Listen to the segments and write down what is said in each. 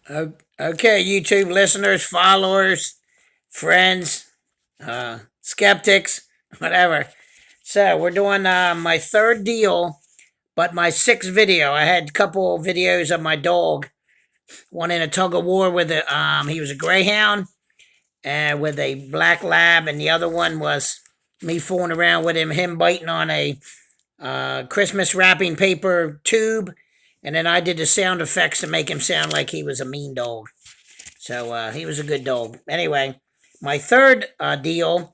Okay, YouTube listeners, followers, friends, skeptics, whatever. So we're doing my third deal, but my sixth video. I had a couple videos of my dog. One in a tug of war with he was a greyhound, and with a black lab, and the other one was me fooling around with him biting on a Christmas wrapping paper tube, and then I did the sound effects to make him sound like he was a mean dog. So he was a good dog. Anyway, my third deal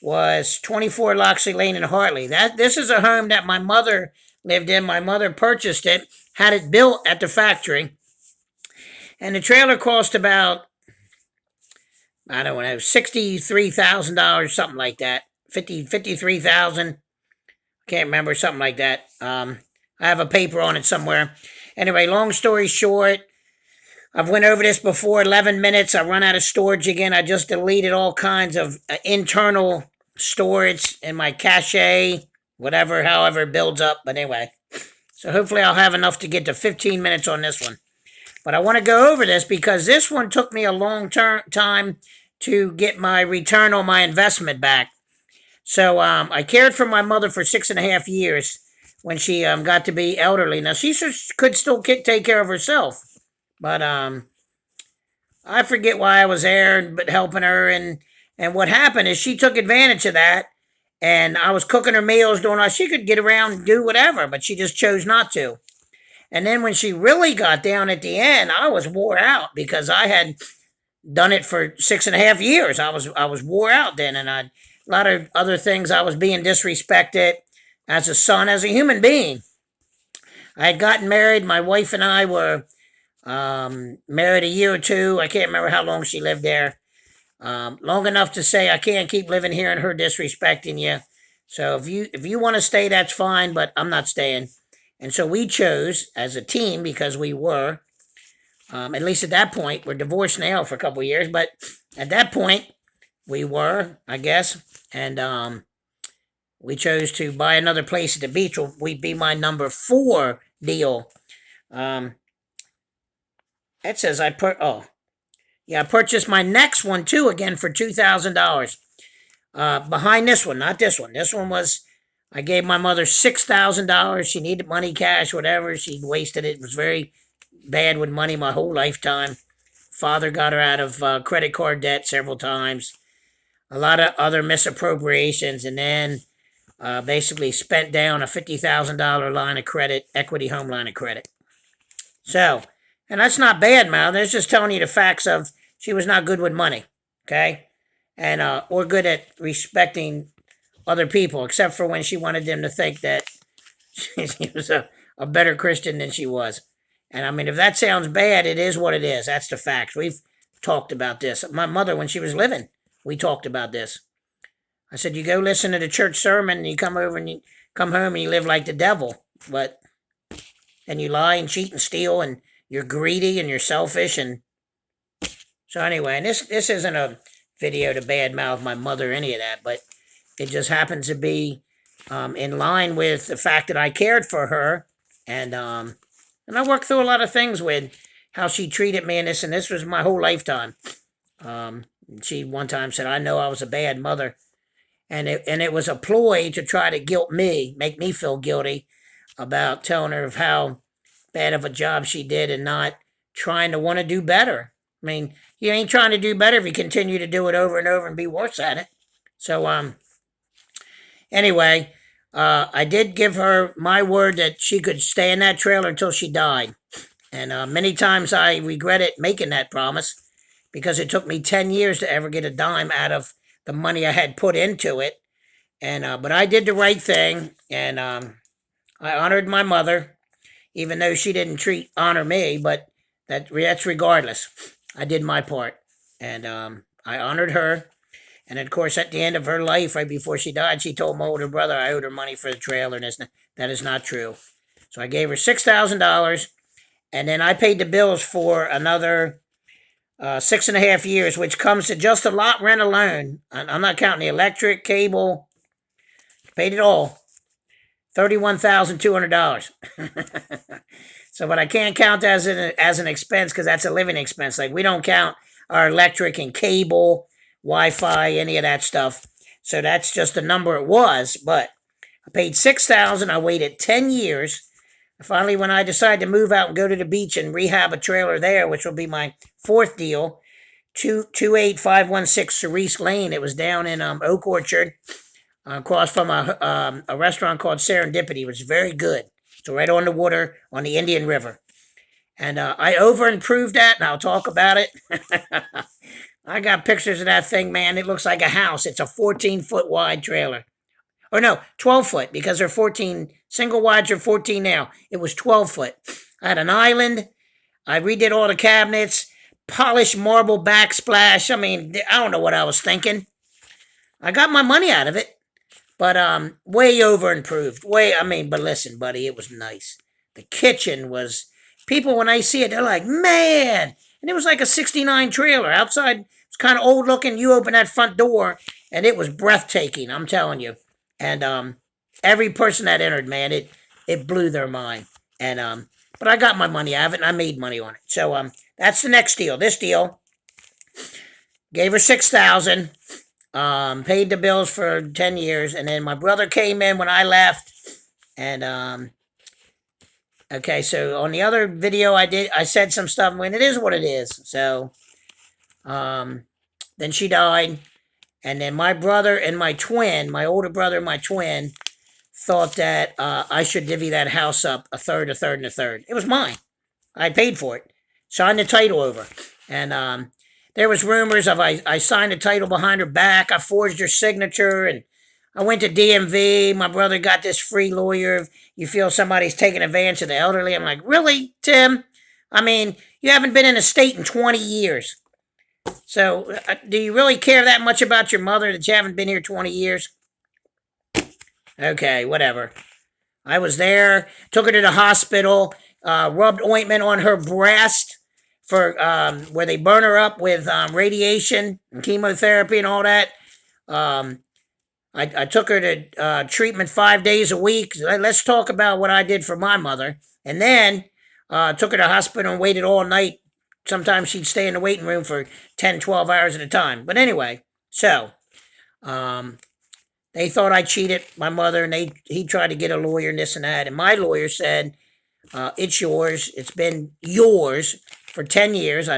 was 24 Loxley Lane in Hartley. This is a home that my mother lived in. My mother purchased it, had it built at the factory, and the trailer cost about, I don't know, $63,000, something like that. 53,000. Can't remember, something like that. I have a paper on it somewhere. Anyway, long story short, I've went over this before. 11 minutes. I run out of storage again. I just deleted all kinds of internal storage in my cache, whatever, however it builds up. But anyway, so hopefully I'll have enough to get to 15 minutes on this one. But I want to go over this because this one took me a long time to get my return on my investment back. So I cared for my mother for 6.5 years when she got to be elderly. Now she could still take care of herself, but I forget why I was there, but helping her, and what happened is she took advantage of that, and I was cooking her meals, doing all. She could get around and do whatever, but she just chose not to. And then when she really got down at the end, I was wore out because I had done it for 6.5 years. I was wore out then, and a lot of other things. I was being disrespected as a son, as a human being. I had gotten married. My wife and I were married a year or two. I can't remember how long she lived there. Long enough to say I can't keep living here and her disrespecting you. So if you want to stay, that's fine, but I'm not staying. And so we chose as a team, because we were, at least at that point, we're divorced now for a couple of years, but at that point we were, I guess, and we chose to buy another place at the beach. Would be my number 4 deal. It says I purchased my next one too, again for $2,000. Behind this one, not this one. This one was, I gave my mother $6,000. She needed money, cash, whatever. She'd wasted it. It was very bad with money my whole lifetime. Father got her out of credit card debt several times. A lot of other misappropriations, and then basically spent down a $50,000 line of credit, equity home line of credit. So, and that's not bad, mouth. That's just telling you the facts of she was not good with money, okay? And or good at respecting other people, except for when she wanted them to think that she was a better Christian than she was. And I mean, if that sounds bad, it is what it is. That's the facts. We've talked about this. My mother, when she was living, we talked about this. I said, you go listen to the church sermon, and you come over and you come home and you live like the devil. And you lie and cheat and steal, and you're greedy and you're selfish. And so anyway, and this isn't a video to badmouth my mother or any of that, but it just happens to be in line with the fact that I cared for her, and I worked through a lot of things with how she treated me, and this was my whole lifetime. She one time said, I know I was a bad mother, and it was a ploy to try to guilt me, make me feel guilty about telling her of how bad of a job she did and not trying to want to do better. I mean, you ain't trying to do better if you continue to do it over and over and be worse at it. So, anyway, I did give her my word that she could stay in that trailer until she died. And many times I regretted making that promise because it took me 10 years to ever get a dime out of the money I had put into it. And but I did the right thing, and I honored my mother, even though she didn't honor me, but that's regardless. I did my part, and I honored her. And of course, at the end of her life, right before she died, she told my older brother I owed her money for the trailer, and that is not true. So I gave her $6,000, and then I paid the bills for another 6.5 years, which comes to just a lot rent alone. I'm not counting the electric, cable, paid it all. $31,200. So, but I can't count as an expense because that's a living expense. Like we don't count our electric and cable, Wi-Fi, any of that stuff. So that's just the number it was. But I paid $6,000. I waited 10 years. Finally, when I decided to move out and go to the beach and rehab a trailer there, which will be my fourth deal, 28516 Cerise Lane. It was down in Oak Orchard, across from a restaurant called Serendipity. It was very good. So right on the water on the Indian River. And I over improved that, and I'll talk about it. I got pictures of that thing, man. It looks like a house. It's a 14-foot wide trailer. Or no, 12 foot, because they're 14, single wides are 14 now. It was 12 foot. I had an island. I redid all the cabinets, polished marble backsplash. I mean, I don't know what I was thinking. I got my money out of it, but way over improved. But listen, buddy, it was nice. The kitchen was, people, when I see it, they're like, man. And it was like a 69 trailer. Outside, it's kind of old looking. You open that front door, and it was breathtaking, I'm telling you. And every person that entered, man, it blew their mind. And but I got my money out of it, and I made money on it. So that's the next deal. This deal, gave her $6,000, paid the bills for 10 years, and then my brother came in when I left. And okay, so on the other video I said some stuff when it is what it is. So then she died. And then my brother and my twin, my older brother and my twin, thought that I should divvy that house up a third, a third, and a third. It was mine. I paid for it. Signed the title over. And there was rumors of I signed the title behind her back. I forged her signature. And I went to DMV. My brother got this free lawyer. If you feel somebody's taking advantage of the elderly. I'm like, really, Tim? I mean, you haven't been in a state in 20 years. So, do you really care that much about your mother that you haven't been here 20 years? Okay, whatever. I was there, took her to the hospital, rubbed ointment on her breast for where they burn her up with radiation and chemotherapy and all that. I took her to treatment 5 days a week. Let's talk about what I did for my mother. And then took her to the hospital and waited all night. Sometimes she'd stay in the waiting room for 10, 12 hours at a time. But anyway, so they thought I cheated my mother, and he tried to get a lawyer and this and that. And my lawyer said, it's yours. It's been yours for 10 years. I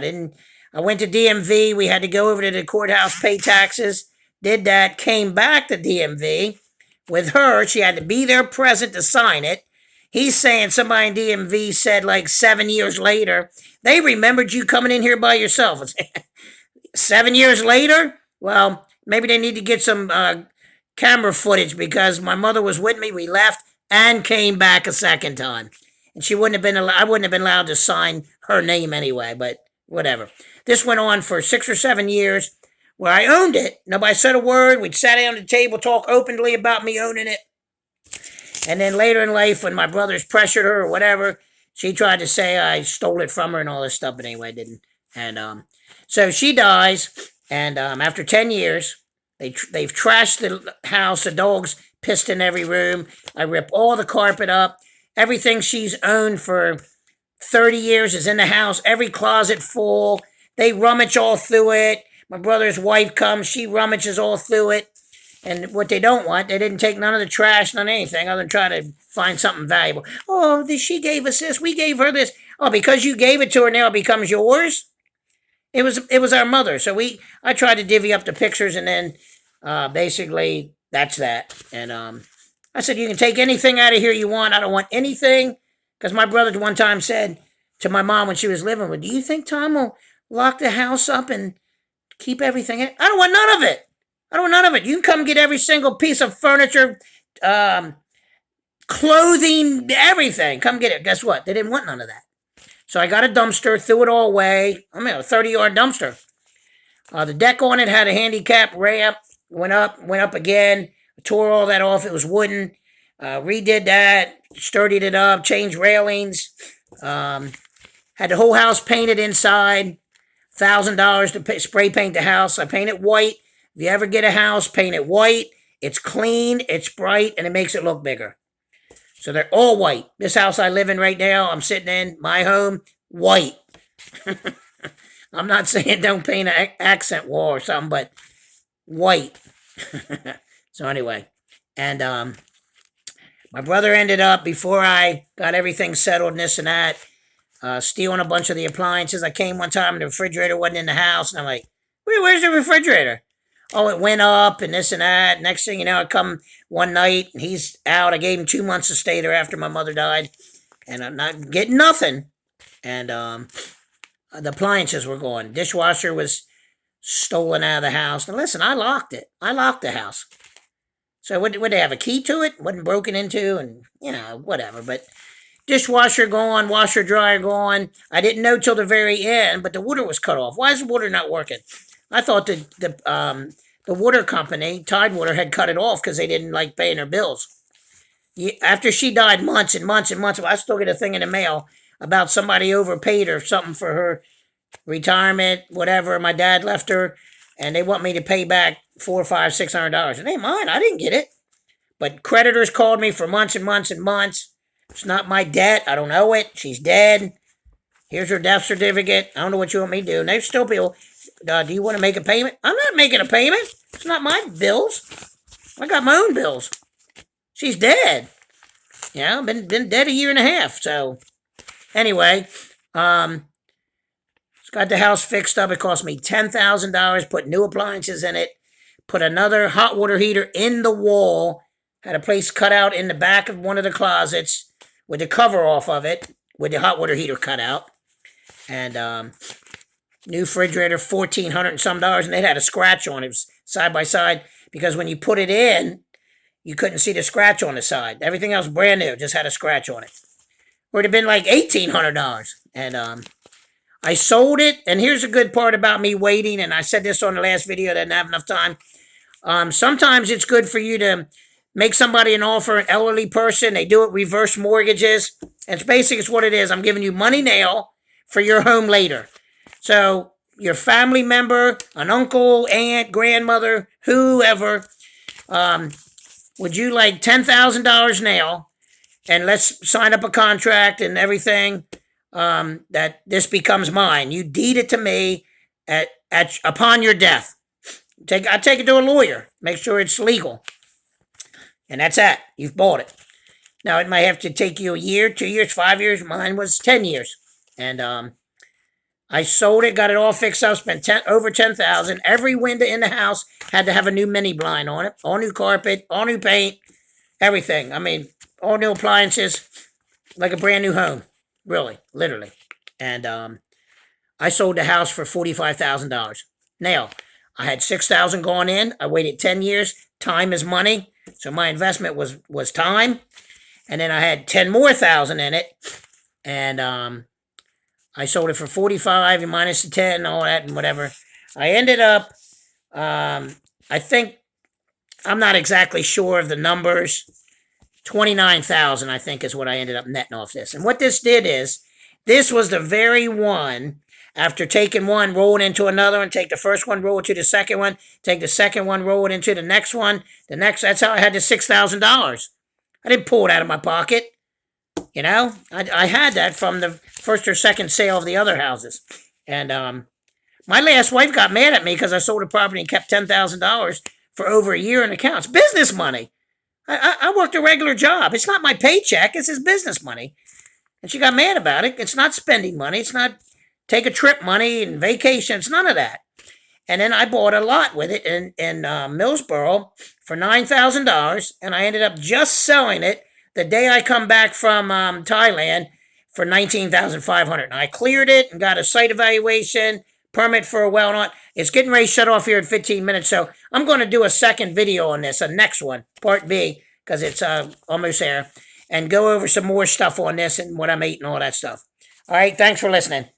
went to DMV. We had to go over to the courthouse, pay taxes. Did that, came back to DMV with her. She had to be there present to sign it. He's saying somebody in DMV said like 7 years later, they remembered you coming in here by yourself. 7 years later? Well, maybe they need to get some camera footage because my mother was with me. We left and came back a second time. And I wouldn't have been allowed to sign her name anyway, but whatever. This went on for 6 or 7 years where I owned it. Nobody said a word. We'd sat down at the table, talk openly about me owning it. And then later in life, when my brothers pressured her or whatever, she tried to say I stole it from her and all this stuff, but anyway, I didn't. And so she dies, and after 10 years, they've trashed the house. The dogs pissed in every room. I rip all the carpet up. Everything she's owned for 30 years is in the house. Every closet full. They rummage all through it. My brother's wife comes. She rummages all through it. And what they don't want, they didn't take none of the trash, none of anything, other than try to find something valuable. Oh, she gave us this, we gave her this. Oh, because you gave it to her, now it becomes yours? It was our mother. So I tried to divvy up the pictures, and then basically that's that. And I said, you can take anything out of here you want. I don't want anything. Because my brother one time said to my mom when she was living with, do you think Tom will lock the house up and keep everything in? I don't want none of it. I don't want none of it. You can come get every single piece of furniture, clothing, everything. Come get it. Guess what? They didn't want none of that. So I got a dumpster, threw it all away. I mean, a 30-yard dumpster. The deck on it had a handicap ramp. Went up again. Tore all that off. It was wooden. Redid that. Sturdied it up. Changed railings. Had the whole house painted inside. $1,000 to spray paint the house. I paint it white. If you ever get a house, paint it white. It's clean, it's bright, and it makes it look bigger. So they're all white. This house I live in right now, I'm sitting in, my home, white. I'm not saying don't paint an accent wall or something, but white. So anyway, and my brother ended up, before I got everything settled and this and that, stealing a bunch of the appliances. I came one time and the refrigerator wasn't in the house, and I'm like, where's the refrigerator? Oh, it went up and this and that. Next thing you know, I come one night and he's out. I gave him 2 months to stay there after my mother died, and I'm not getting nothing. And the appliances were gone. Dishwasher was stolen out of the house. Now listen, I locked it. I locked the house. So would they have a key to it? Wasn't broken into, and whatever. But dishwasher gone, washer dryer gone. I didn't know till the very end, but the water was cut off. Why is the water not working? I thought the water company, Tide Water, had cut it off because they didn't like paying their bills. After she died, months and months and months, I still get a thing in the mail about somebody overpaid her something for her retirement, whatever. My dad left her, and they want me to pay back $400, $500, $600. It ain't mine. I didn't get it. But creditors called me for months and months and months. It's not my debt. I don't owe it. She's dead. Here's her death certificate. I don't know what you want me to do. And there's still people, do you want to make a payment? I'm not making a payment. It's not my bills. I got my own bills. She's dead. Been dead a year and a half. So anyway, got the house fixed up. It cost me $10,000, put new appliances in it, put another hot water heater in the wall, had a place cut out in the back of one of the closets with the cover off of it, with the hot water heater cut out. And new refrigerator, $1,400 and some dollars, and it had a scratch on it. It was side by side, because when you put it in, you couldn't see the scratch on the side. Everything else brand new, just had a scratch on it. Would have been like $1,800. And I sold it, and here's a good part about me waiting, and I said this on the last video, I didn't have enough time. Sometimes it's good for you to make somebody an offer, an elderly person. They do it reverse mortgages. It's basically it's what it is. I'm giving you money now for your home later. So your family member, an uncle, aunt, grandmother, whoever, would you like $10,000 now? And let's sign up a contract and everything, that this becomes mine. You deed it to me upon your death. I take it to a lawyer. Make sure it's legal. And that's that. You've bought it. Now, it might have to take you a year, 2 years, 5 years. Mine was 10 years. And I sold it, got it all fixed up, spent over $10,000. Every window in the house had to have a new mini blind on it. All new carpet, all new paint, everything. I mean, all new appliances, like a brand new home. Really, literally. And I sold the house for $45,000. Now, I had $6,000 going in. I waited 10 years. Time is money. So my investment was time. And then I had 10 more thousand in it. And I sold it for 45 and minus the 10 and all that and whatever. I ended up, I think, I'm not exactly sure of the numbers. 29,000, I think, is what I ended up netting off this. And what this did is, this was the very one, after taking one, roll it into another one, take the first one, roll it to the second one, take the second one, roll it into the next one, that's how I had the $6,000. I didn't pull it out of my pocket. I had that from the first or second sale of the other houses. And my last wife got mad at me because I sold a property and kept $10,000 for over a year in accounts. Business money. I worked a regular job. It's not my paycheck. It's his business money. And she got mad about it. It's not spending money. It's not take a trip money and vacation. It's none of that. And then I bought a lot with it in Millsboro for $9,000. And I ended up just selling it the day I come back from Thailand for $19,500. And I cleared it and got a site evaluation, permit for a well and all. It's getting ready to shut off here in 15 minutes, so I'm going to do a second video on this, a next one, part B, because it's almost there, and go over some more stuff on this and what I'm eating, all that stuff. All right, thanks for listening.